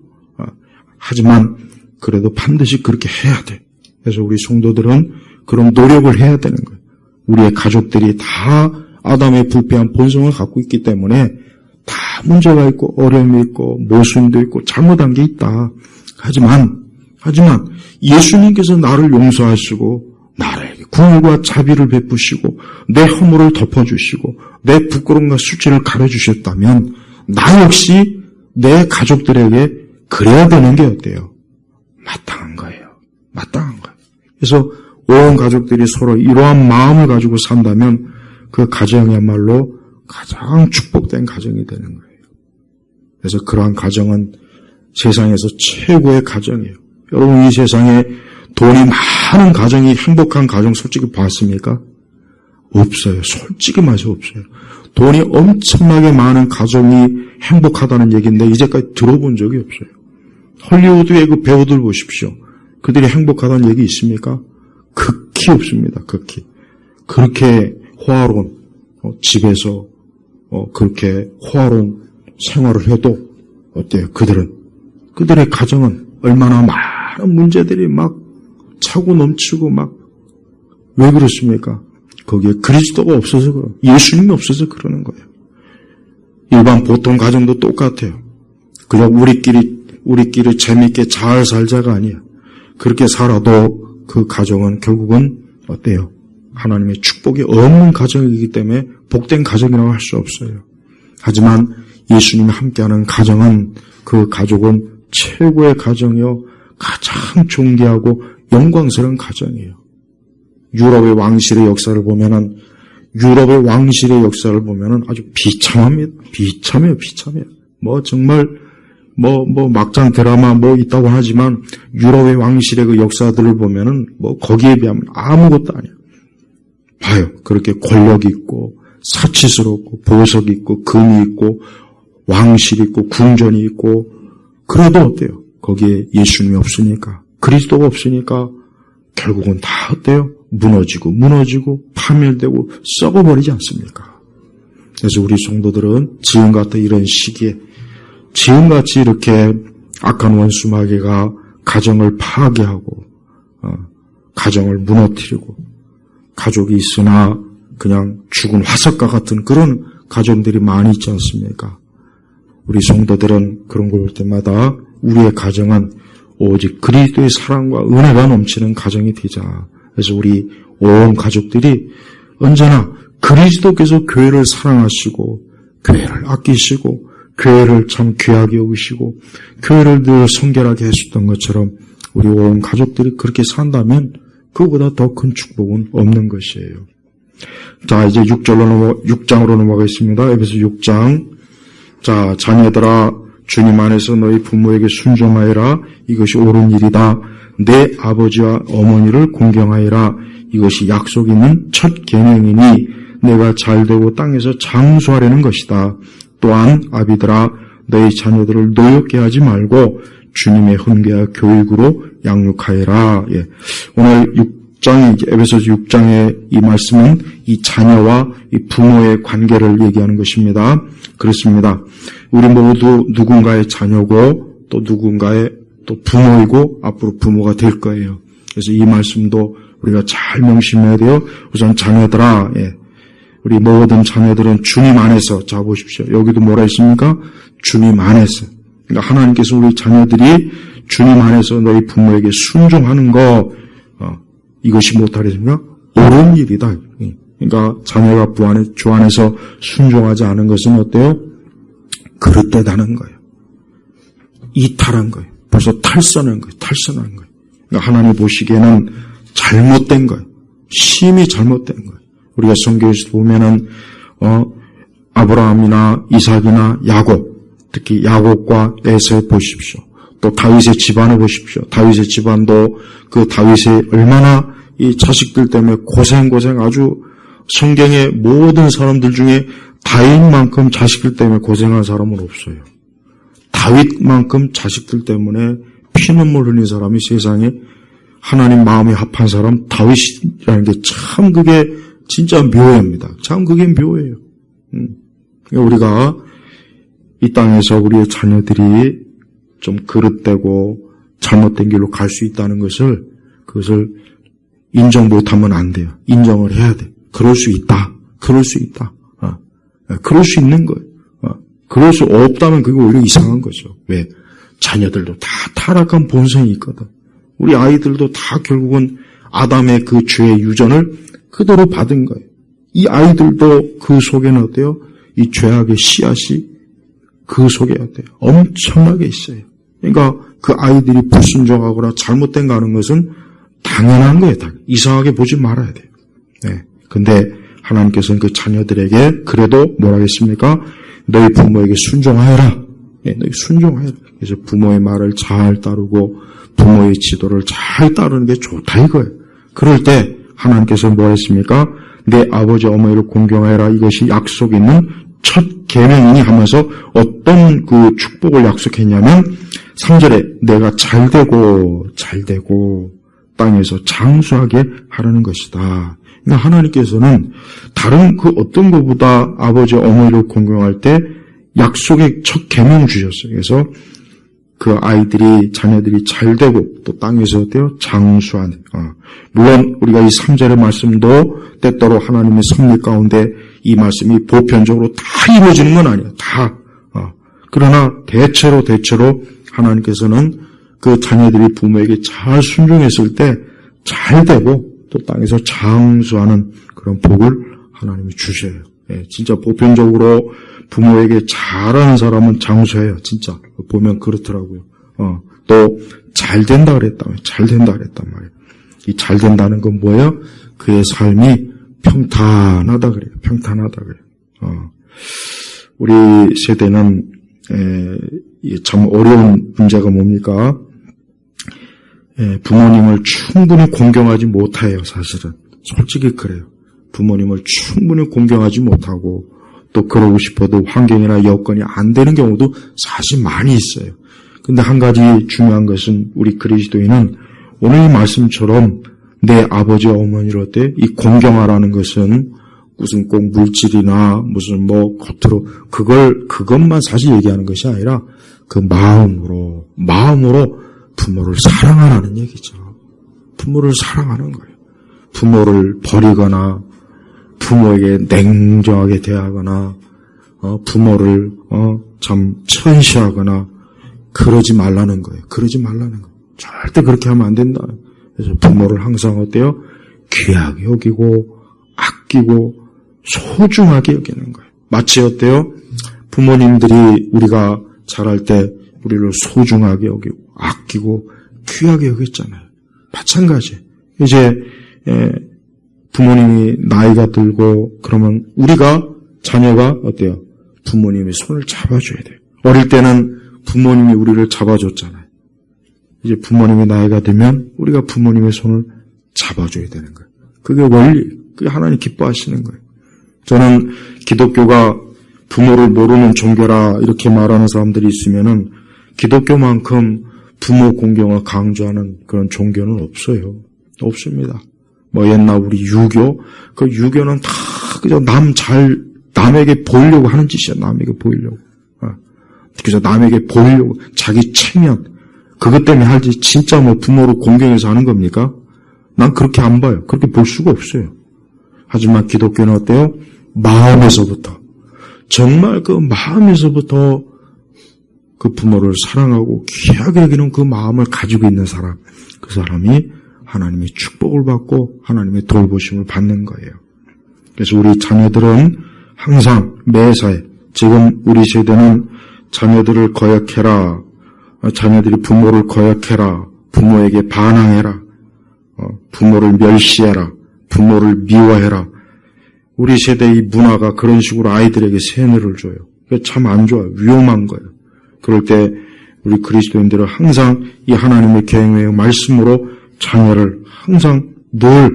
하지만 그래도 반드시 그렇게 해야 돼. 그래서 우리 성도들은 그런 노력을 해야 되는 거예요. 우리의 가족들이 다 아담의 부패한 본성을 갖고 있기 때문에 다 문제가 있고 어려움이 있고 모순도 있고 잘못한 게 있다. 하지만 예수님께서 나를 용서하시고 나에게 긍휼과 자비를 베푸시고 내 허물을 덮어주시고 내 부끄러움과 수치를 가려주셨다면 나 역시 내 가족들에게 그래야 되는 게 어때요? 마땅한 거예요. 마땅한 거예요. 그래서 온 가족들이 서로 이러한 마음을 가지고 산다면 그 가정이야말로 가장 축복된 가정이 되는 거예요. 그래서 그러한 가정은 세상에서 최고의 가정이에요. 여러분 이 세상에 돈이 많은 가정이 행복한 가정 솔직히 봤습니까? 없어요. 솔직히 말해서 없어요. 돈이 엄청나게 많은 가정이 행복하다는 얘기인데 이제까지 들어본 적이 없어요. 헐리우드의 그 배우들 보십시오. 그들이 행복하다는 얘기 있습니까? 극히 없습니다. 극히. 그렇게 호화로운 집에서 그렇게 호화로운 생활을 해도 어때요? 그들의 가정은 얼마나 많은 문제들이 막 차고 넘치고 막 왜 그렇습니까? 거기에 그리스도가 없어서 그래요. 예수님이 없어서 그러는 거예요. 일반 보통 가정도 똑같아요. 그냥 우리끼리 재밌게 잘 살자가 아니에요. 그렇게 살아도 그 가정은 결국은 어때요? 하나님의 축복이 없는 가정이기 때문에 복된 가정이라고 할 수 없어요. 하지만 예수님이 함께하는 가정은 그 가족은 최고의 가정이요 가장 존귀하고 영광스러운 가정이에요. 유럽의 왕실의 역사를 보면은 아주 비참합니다. 비참해요. 뭐 정말 막장 드라마 있다고 하지만 유럽의 왕실의 그 역사들을 보면은 거기에 비하면 아무것도 아니에요. 봐요. 그렇게 권력이 있고 사치스럽고 보석이 있고 금이 있고 왕실이 있고 궁전이 있고 그래도 어때요? 거기에 예수님이 없으니까 그리스도가 없으니까 결국은 다 어때요? 무너지고 파멸되고 썩어버리지 않습니까? 그래서 우리 성도들은 지금 같은 이런 시기에 지금같이 이렇게 악한 원수 마귀가 가정을 파괴하고 가정을 무너뜨리고 가족이 있으나 그냥 죽은 화석과 같은 그런 가정들이 많이 있지 않습니까? 우리 성도들은 그런 걸 볼 때마다 우리의 가정은 오직 그리스도의 사랑과 은혜가 넘치는 가정이 되자. 그래서 우리 온 가족들이 언제나 그리스도께서 교회를 사랑하시고 교회를 아끼시고 교회를 참 귀하게 여기시고 교회를 늘 성결하게 해주셨던 것처럼 우리 온 가족들이 그렇게 산다면 그보다 더 큰 축복은 없는 것이에요. 자, 이제 6장으로 넘어가겠습니다. 에베소 6장. 자, 자녀들아 주님 안에서 너희 부모에게 순종하여라. 이것이 옳은 일이다. 내 아버지와 어머니를 공경하여라. 이것이 약속 있는 첫 계명이니 내가 잘되고 땅에서 장수하려는 것이다. 또한 아비들아 너희 자녀들을 노엽게 하지 말고 주님의 훈계와 교육으로 양육하여라. 예. 오늘 6장의 에베소서 6장의 이 말씀은 이 자녀와 이 부모의 관계를 얘기하는 것입니다. 그렇습니다. 우리 모두 누군가의 자녀고 또 누군가의 또 부모이고 앞으로 부모가 될 거예요. 그래서 이 말씀도 우리가 잘 명심해야 돼요. 우선 자녀들아, 우리 모든 자녀들은 주님 안에서, 자 보십시오. 여기도 뭐라 했습니까? 주님 안에서. 그러니까 하나님께서 우리 자녀들이 주님 안에서 너희 부모에게 순종하는 거, 이것이 못하겠습니까? 옳은 일이다. 그러니까 자녀가 주 안에서 순종하지 않은 것은 어때요? 그릇되다는 거예요. 이탈한 거예요. 벌써 탈선한 거예요. 탈선한 거예요. 그러니까 하나님 보시기에는 잘못된 거예요. 심히 잘못된 거예요. 우리가 성경에서 보면은 아브라함이나 이삭이나 야곱, 특히 야곱과 에서 보십시오. 또 다윗의 집안을 보십시오. 다윗의 집안도 그 다윗이 얼마나 이 자식들 때문에 고생 아주 성경의 모든 사람들 중에 다윗만큼 자식들 때문에 고생한 사람은 없어요. 다윗만큼 자식들 때문에 피눈물 흘린 사람이 세상에 하나님 마음이 합한 사람 다윗이라는 게 참 그게 진짜 묘합니다. 참 그게 묘해요. 우리가 이 땅에서 우리의 자녀들이 좀 그릇되고 잘못된 길로 갈 수 있다는 그것을 인정 못하면 안 돼요. 인정을 해야 돼. 그럴 수 있다. 그럴 수 있다. 그럴 수 있는 거예요. 그럴 수 없다면 그게 오히려 이상한 거죠. 왜? 자녀들도 다 타락한 본성이 있거든. 우리 아이들도 다 결국은 아담의 그 죄의 유전을 그대로 받은 거예요. 이 아이들도 그 속에는 어때요? 이 죄악의 씨앗이 그 속에 어때요? 엄청나게 있어요. 그러니까 그 아이들이 불순종하거나 잘못된 거 하는 것은 당연한 거예요. 이상하게 보지 말아야 돼요. 네. 근데 하나님께서는 그 자녀들에게 그래도 뭐라 했습니까? 너희 부모에게 순종하여라. 네, 너희 순종하여라. 그래서 부모의 말을 잘 따르고 부모의 지도를 잘 따르는 게 좋다 이거예요. 그럴 때 하나님께서 뭐 했습니까? 내 아버지 어머니를 공경하여라. 이것이 약속 있는 첫 계명이니 하면서 어떤 그 축복을 약속했냐면 3절에 내가 잘되고 땅에서 장수하게 하라는 것이다. 그러니까 하나님께서는 다른 그 어떤 것보다 아버지 어머니를 공경할 때 약속의 첫 계명을 주셨어요. 그래서 그 아이들이 자녀들이 잘되고 또 땅에서 어때요? 장수하는. 물론 우리가 이 3절의 말씀도 때때로 하나님의 섭리 가운데 이 말씀이 보편적으로 다 이루어지는 건 아니에요. 다. 그러나 대체로 하나님께서는 그 자녀들이 부모에게 잘 순종했을 때 잘되고 또 땅에서 장수하는 그런 복을 하나님이 주셔요. 예, 진짜 보편적으로 부모에게 잘하는 사람은 장수해요. 진짜 보면 그렇더라고요. 또 잘된다 그랬단 말이에요. 이 잘된다는 건 뭐예요? 그의 삶이 평탄하다 그래요. 우리 세대는 참 어려운 문제가 뭡니까? 부모님을 충분히 공경하지 못해요. 사실은 솔직히 그래요. 부모님을 충분히 공경하지 못하고 또 그러고 싶어도 환경이나 여건이 안 되는 경우도 사실 많이 있어요. 근데 한 가지 중요한 것은 우리 그리스도인은 오늘 이 말씀처럼 내 아버지 어머니를 어때? 이 공경하라는 것은 무슨 꼭 물질이나 무슨 뭐 겉으로 그것만 사실 얘기하는 것이 아니라 그 마음으로 부모를 사랑하라는 얘기죠. 부모를 사랑하는 거예요. 부모를 버리거나 부모에게 냉정하게 대하거나 부모를 참 천시하거나 그러지 말라는 거예요. 절대 그렇게 하면 안 된다. 그래서 부모를 항상 어때요? 귀하게 여기고 아끼고 소중하게 여기는 거예요. 마치 어때요? 부모님들이 우리가 자랄 때 우리를 소중하게 여기고 아끼고 귀하게 여겼잖아요. 마찬가지. 이제 부모님이 나이가 들고 그러면 우리가 자녀가 어때요? 부모님의 손을 잡아줘야 돼요. 어릴 때는 부모님이 우리를 잡아줬잖아요. 이제 부모님의 나이가 들면 우리가 부모님의 손을 잡아줘야 되는 거예요. 그게 원리, 그게 하나님 기뻐하시는 거예요. 저는 기독교가 부모를 모르는 종교라 이렇게 말하는 사람들이 있으면은 기독교만큼 부모 공경을 강조하는 그런 종교는 없어요. 없습니다. 뭐 옛날 우리 유교, 그 유교는 다 그저 남에게 보이려고 하는 짓이야. 남에게 보이려고. 그래서 남에게 보이려고 자기 체면 그것 때문에 할지 진짜 뭐 부모를 공경해서 하는 겁니까? 난 그렇게 안 봐요. 그렇게 볼 수가 없어요. 하지만 기독교는 어때요? 마음에서부터 정말 그 마음에서부터 그 부모를 사랑하고 귀하게 여기는 그 마음을 가지고 있는 사람, 그 사람이 하나님의 축복을 받고 하나님의 돌보심을 받는 거예요. 그래서 우리 자녀들은 항상 매사에, 지금 우리 세대는 자녀들을 거역해라, 자녀들이 부모를 거역해라, 부모에게 반항해라, 부모를 멸시해라, 부모를 미워해라. 우리 세대의 문화가 그런 식으로 아이들에게 세뇌를 줘요. 참 안 좋아요. 위험한 거예요. 그럴 때 우리 그리스도인들은 항상 이 하나님의 계명의 말씀으로 자녀를 항상 늘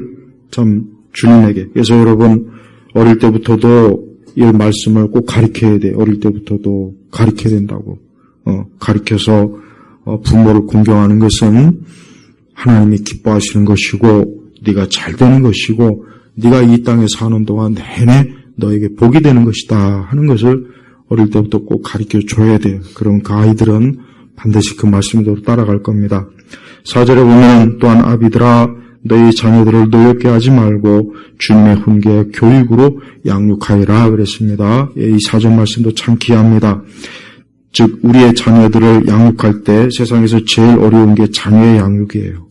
참 주님에게, 그래서 여러분 어릴 때부터도 이 말씀을 꼭 가르쳐야 돼. 어릴 때부터도 가르쳐야 된다고. 가르쳐서 부모를 공경하는 것은 하나님이 기뻐하시는 것이고 네가 잘 되는 것이고 네가 이 땅에 사는 동안 내내 너에게 복이 되는 것이다 하는 것을 어릴 때부터 꼭 가르쳐줘야 돼요. 그럼 그 아이들은 반드시 그 말씀대로 따라갈 겁니다. 4절에 보면 또한 아비들아 너희 자녀들을 노엽게 하지 말고 주님의 훈계와 교육으로 양육하여라 그랬습니다. 이 사전 말씀도 참 귀합니다. 즉 우리의 자녀들을 양육할 때 세상에서 제일 어려운 게 자녀의 양육이에요.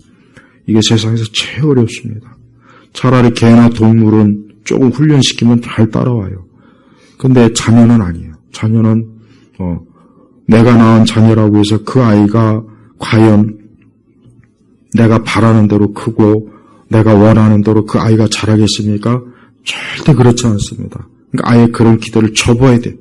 이게 세상에서 제일 어렵습니다. 차라리 개나 동물은 조금 훈련시키면 잘 따라와요. 근데 자녀는 아니에요. 자녀는 내가 낳은 자녀라고 해서 그 아이가 과연 내가 바라는 대로 크고 내가 원하는 대로 그 아이가 자라겠습니까? 절대 그렇지 않습니다. 그러니까 아예 그런 기대를 접어야 돼.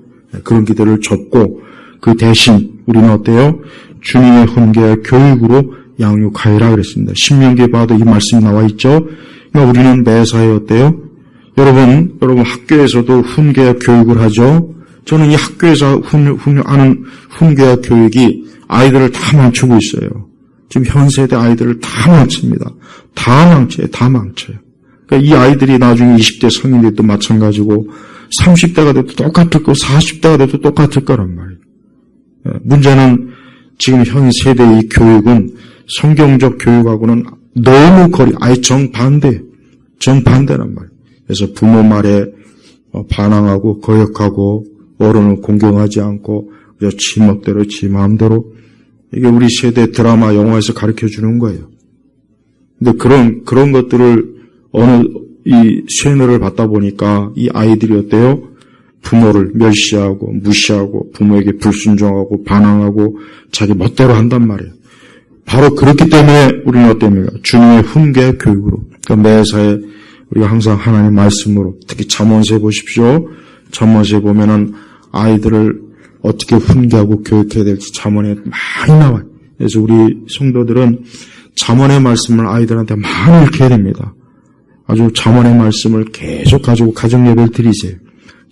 그런 기대를 접고 그 대신 우리는 어때요? 주님의 훈계와 교육으로 양육하여라 그랬습니다. 신명기에 봐도 이 말씀이 나와 있죠. 그러니까 우리는 매사에 어때요? 여러분 학교에서도 훈계와 교육을 하죠. 저는 이 학교에서 하는 훈계와 교육이 아이들을 다 망치고 있어요. 지금 현 세대 아이들을 다 망칩니다. 다 망쳐요. 그러니까 이 아이들이 나중에 20대 성인 돼도 마찬가지고 30대가 돼도 똑같을 거, 40대가 돼도 똑같을 거란 말이에요. 문제는 지금 현 세대의 이 교육은 성경적 교육하고는 너무 아예 정반대란 말이에요. 그래서 부모 말에 반항하고 거역하고 어른을 공경하지 않고 그저 지 멋대로 지 마음대로, 이게 우리 세대 드라마 영화에서 가르쳐 주는 거예요. 근데 그런 것들을 이 세뇌를 받다 보니까 이 아이들이 어때요? 부모를 멸시하고 무시하고 부모에게 불순종하고 반항하고 자기 멋대로 한단 말이에요. 바로 그렇기 때문에 우리는 어떻습니까? 주님의 훈계 교육으로. 그러니까 매사에 우리가 항상 하나님 말씀으로, 특히 잠언서에 보십시오. 잠언서에 보면은 아이들을 어떻게 훈계하고 교육해야 될지 잠언에 많이 나와요. 그래서 우리 성도들은 잠언의 말씀을 아이들한테 많이 읽혀야 됩니다. 아주 잠언의 말씀을 계속 가지고 가정 예배를 드리세요.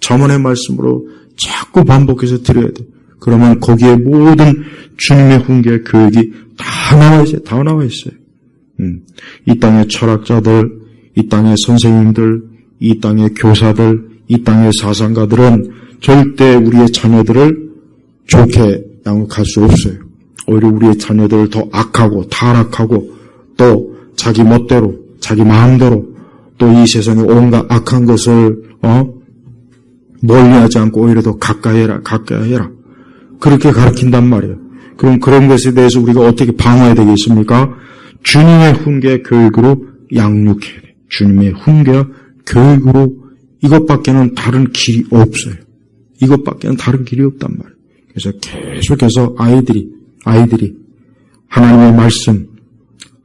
잠언의 말씀으로 자꾸 반복해서 드려야 돼요. 그러면 거기에 모든 주님의 훈계 교육이 다 나와 있어요. 이 땅의 철학자들, 이 땅의 선생님들, 이 땅의 교사들, 이 땅의 사상가들은 절대 우리의 자녀들을 좋게 양육할 수 없어요. 오히려 우리의 자녀들을 더 악하고 타락하고 또 자기 멋대로 자기 마음대로 또 이 세상의 온갖 악한 것을 멀리하지 않고 오히려 더 가까이 해라 그렇게 가르친단 말이에요. 그럼 그런 것에 대해서 우리가 어떻게 방어해야 되겠습니까? 주님의 훈계 교육으로 양육해야 돼요. 주님의 훈계와 교육으로. 이것밖에는 다른 길이 없어요. 이것밖에는 다른 길이 없단 말이에요. 그래서 계속해서 아이들이 하나님의 말씀,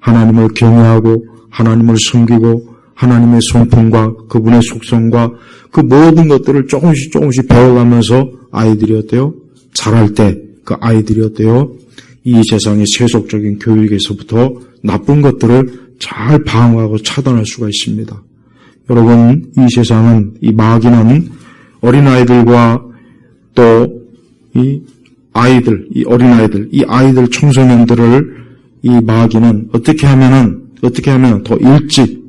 하나님을 경외하고 하나님을 섬기고 하나님의 성품과 그분의 속성과 그 모든 것들을 조금씩 배워가면서 아이들이 어때요? 자랄 때 그 아이들이 어때요? 이 세상의 세속적인 교육에서부터 나쁜 것들을 잘 방어하고 차단할 수가 있습니다. 여러분, 이 세상은, 이 마귀는 어린아이들과 또 이 어린아이들, 이 아이들 청소년들을 이 마귀는 어떻게 하면 더 일찍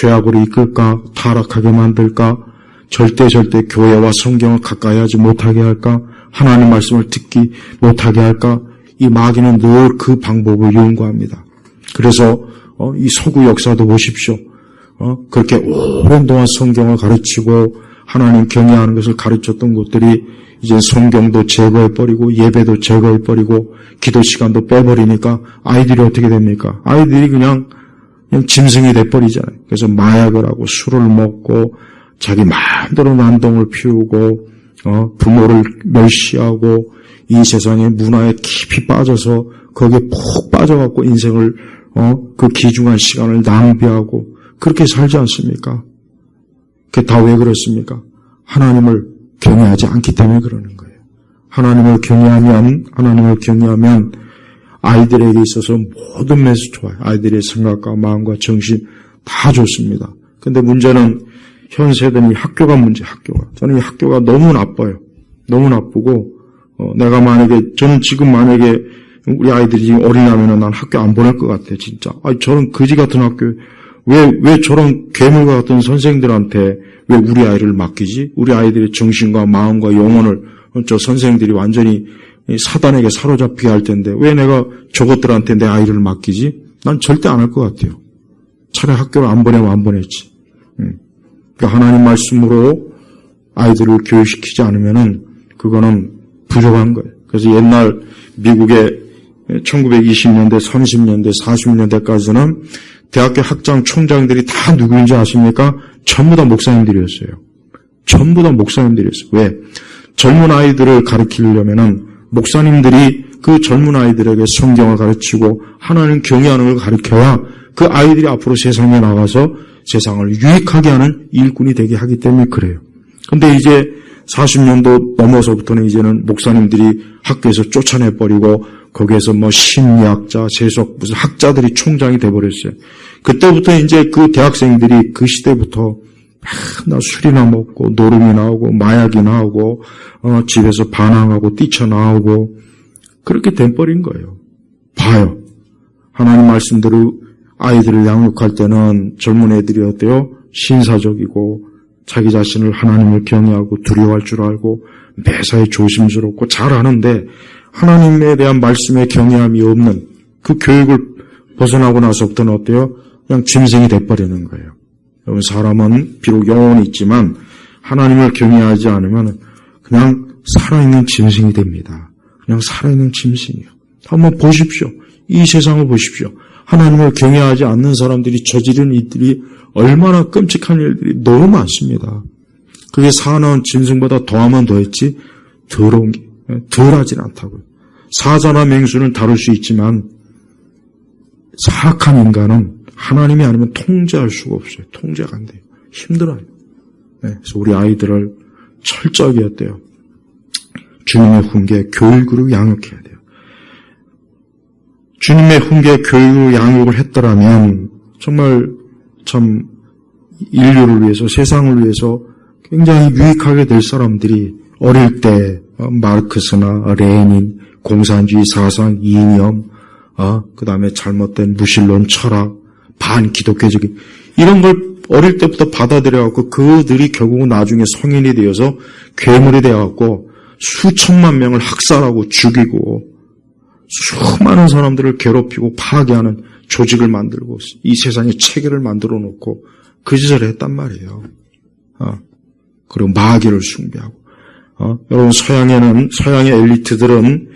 죄악으로 이끌까? 타락하게 만들까? 절대 교회와 성경을 가까이 하지 못하게 할까? 하나님 말씀을 듣기 못하게 할까? 이 마귀는 늘 그 방법을 연구합니다. 그래서 이 서구 역사도 보십시오. 그렇게 오랜 동안 성경을 가르치고 하나님 경외하는 것을 가르쳤던 곳들이 이제 성경도 제거해버리고 예배도 제거해버리고 기도 시간도 빼버리니까 아이들이 어떻게 됩니까? 아이들이 그냥 짐승이 돼버리잖아요. 그래서 마약을 하고 술을 먹고 자기 마음대로 난동을 피우고 부모를 멸시하고 이 세상의 문화에 깊이 빠져서 거기에 푹 빠져갖고 인생을 그 귀중한 시간을 낭비하고 그렇게 살지 않습니까? 그게 다 왜 그렇습니까? 하나님을 경외하지 않기 때문에 그러는 거예요. 하나님을 경외하면 아이들에게 있어서 모든 면에서 좋아요. 아이들의 생각과 마음과 정신 다 좋습니다. 근데 문제는 현 세대는 이 학교가 학교가. 저는 이 학교가 너무 나빠요. 너무 나쁘고, 저는 지금 만약에 우리 아이들이 지금 어린아이면 난 학교 안 보낼 것 같아, 진짜. 저런 거지 같은 학교, 왜 저런 괴물과 같은 선생들한테 왜 우리 아이를 맡기지? 우리 아이들의 정신과 마음과 영혼을 저 선생들이 완전히 사단에게 사로잡히게 할 텐데 왜 내가 저것들한테 내 아이를 맡기지? 난 절대 안 할 것 같아요. 차라리 학교를 안 보내면 안 보냈지. 그러니까 하나님 말씀으로 아이들을 교육시키지 않으면은 그거는 부족한 거예요. 그래서 옛날 미국의 1920년대, 30년대, 40년대까지는 대학교 학장 총장들이 다 누구인지 아십니까? 전부 다 목사님들이었어요. 전부 다 목사님들이었어요. 왜? 젊은 아이들을 가르치려면은 목사님들이 그 젊은 아이들에게 성경을 가르치고 하나님 경외하는 걸 가르쳐야 그 아이들이 앞으로 세상에 나가서 세상을 유익하게 하는 일꾼이 되게 하기 때문에 그래요. 근데 이제 40년도 넘어서부터는 이제는 목사님들이 학교에서 쫓아내버리고 거기에서 심리학자, 재수학, 무슨 학자들이 총장이 돼버렸어요. 그때부터 이제 그 대학생들이 그 시대부터 나 술이나 먹고 노름이 나오고 마약이 나오고 집에서 반항하고 뛰쳐나오고 그렇게 돼버린 거예요. 봐요. 하나님 말씀대로 아이들을 양육할 때는 젊은 애들이 어때요? 신사적이고 자기 자신을 하나님을 경외하고 두려워할 줄 알고 매사에 조심스럽고 잘하는데 하나님에 대한 말씀에 경외함이 없는 그 교육을 벗어나고 나서부터는 어때요? 그냥 짐승이 돼버리는 거예요. 여러분 사람은 비록 영혼이 있지만 하나님을 경외하지 않으면 그냥 살아있는 짐승이 됩니다. 그냥 살아있는 짐승이에요. 한번 보십시오. 이 세상을 보십시오. 하나님을 경외하지 않는 사람들이 저지른 일들이 얼마나 끔찍한 일들이 너무 많습니다. 그게 사나운 짐승보다 더하면 더했지 더러운 게 덜하진 않다고요. 사자나 맹수는 다룰 수 있지만 사악한 인간은 하나님이 아니면 통제할 수가 없어요. 통제가 안 돼요. 힘들어요. 그래서 우리 아이들을 철저하게 어때요? 주님의 훈계 교육으로 양육해야 돼요. 주님의 훈계 교육으로 양육을 했더라면 정말 참 인류를 위해서 세상을 위해서 굉장히 유익하게 될 사람들이 어릴 때 마르크스나 레닌, 공산주의 사상, 이념, 그 다음에 잘못된 무신론 철학, 반기독교적인 이런 걸 어릴 때부터 받아들여갖고 그들이 결국은 나중에 성인이 되어서 괴물이 되어갖고 수천만 명을 학살하고 죽이고 수많은 사람들을 괴롭히고 파괴하는 조직을 만들고 이 세상에 체계를 만들어 놓고 그 짓을 했단 말이에요. 그리고 마귀를 숭배하고 여러분 서양의 엘리트들은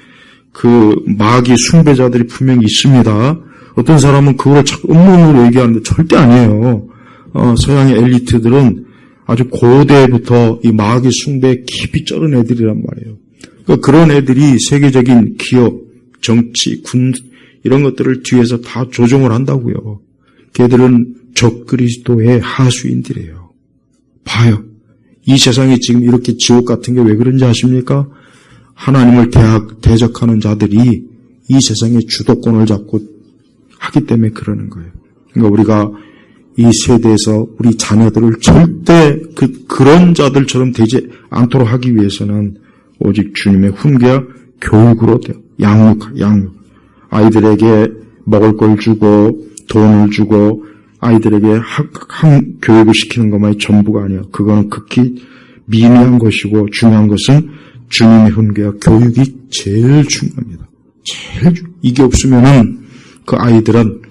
그 마귀 숭배자들이 분명히 있습니다. 어떤 사람은 그거를 자꾸 음모론으로 얘기하는데 절대 아니에요. 서양의 엘리트들은 아주 고대부터 이 마귀 숭배에 깊이 쩔은 애들이란 말이에요. 그러니까 그런 애들이 세계적인 기업, 정치, 군 이런 것들을 뒤에서 다 조종을 한다고요. 걔들은 적그리스도의 하수인들이에요. 봐요. 이 세상이 지금 이렇게 지옥 같은 게 왜 그런지 아십니까? 하나님을 대적하는 자들이 이 세상의 주도권을 잡고 하기 때문에 그러는 거예요. 그러니까 우리가 이 세대에서 우리 자녀들을 절대 그런 자들처럼 되지 않도록 하기 위해서는 오직 주님의 훈계와 교육으로 돼요. 양육. 아이들에게 먹을 걸 주고 돈을 주고 아이들에게 교육을 시키는 것만이 전부가 아니야. 그거는 극히 미미한 것이고 중요한 것은 주님의 훈계와 교육이 제일 중요합니다. 이게 없으면은 그 아이들은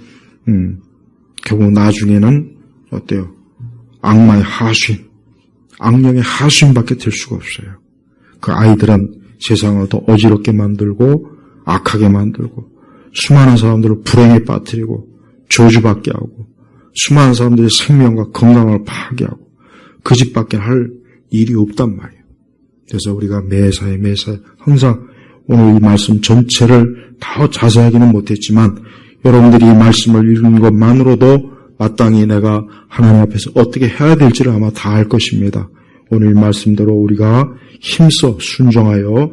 결국 나중에는 어때요? 악마의 하수인, 악령의 하수인밖에 될 수가 없어요. 그 아이들은 세상을 더 어지럽게 만들고 악하게 만들고 수많은 사람들을 불행에 빠뜨리고 저주받게 하고 수많은 사람들의 생명과 건강을 파괴하고 그 집밖에 할 일이 없단 말이에요. 그래서 우리가 매사에 항상 오늘 이 말씀 전체를 다 자세하게는 못했지만 여러분들이 이 말씀을 읽는 것만으로도 마땅히 내가 하나님 앞에서 어떻게 해야 될지를 아마 다 알 것입니다. 오늘 이 말씀대로 우리가 힘써 순종하여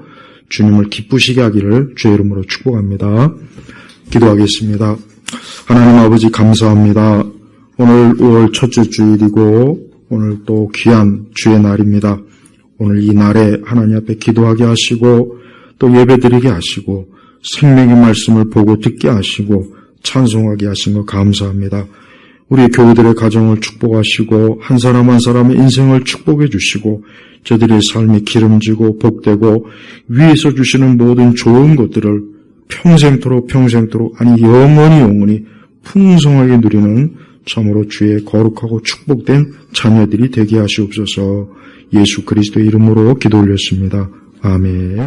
주님을 기쁘시게 하기를 주의 이름으로 축복합니다. 기도하겠습니다. 하나님 아버지 감사합니다. 오늘 5월 첫째 주일이고 오늘 또 귀한 주의 날입니다. 오늘 이 날에 하나님 앞에 기도하게 하시고 또 예배드리게 하시고 생명의 말씀을 보고 듣게 하시고 찬송하게 하신 것 감사합니다. 우리 교우들의 가정을 축복하시고 한 사람 한 사람의 인생을 축복해 주시고 저들의 삶이 기름지고 복되고 위에서 주시는 모든 좋은 것들을 평생토록 아니 영원히 풍성하게 누리는 참으로 주의 거룩하고 축복된 자녀들이 되게 하시옵소서. 예수 그리스도의 이름으로 기도 올렸습니다. 아멘.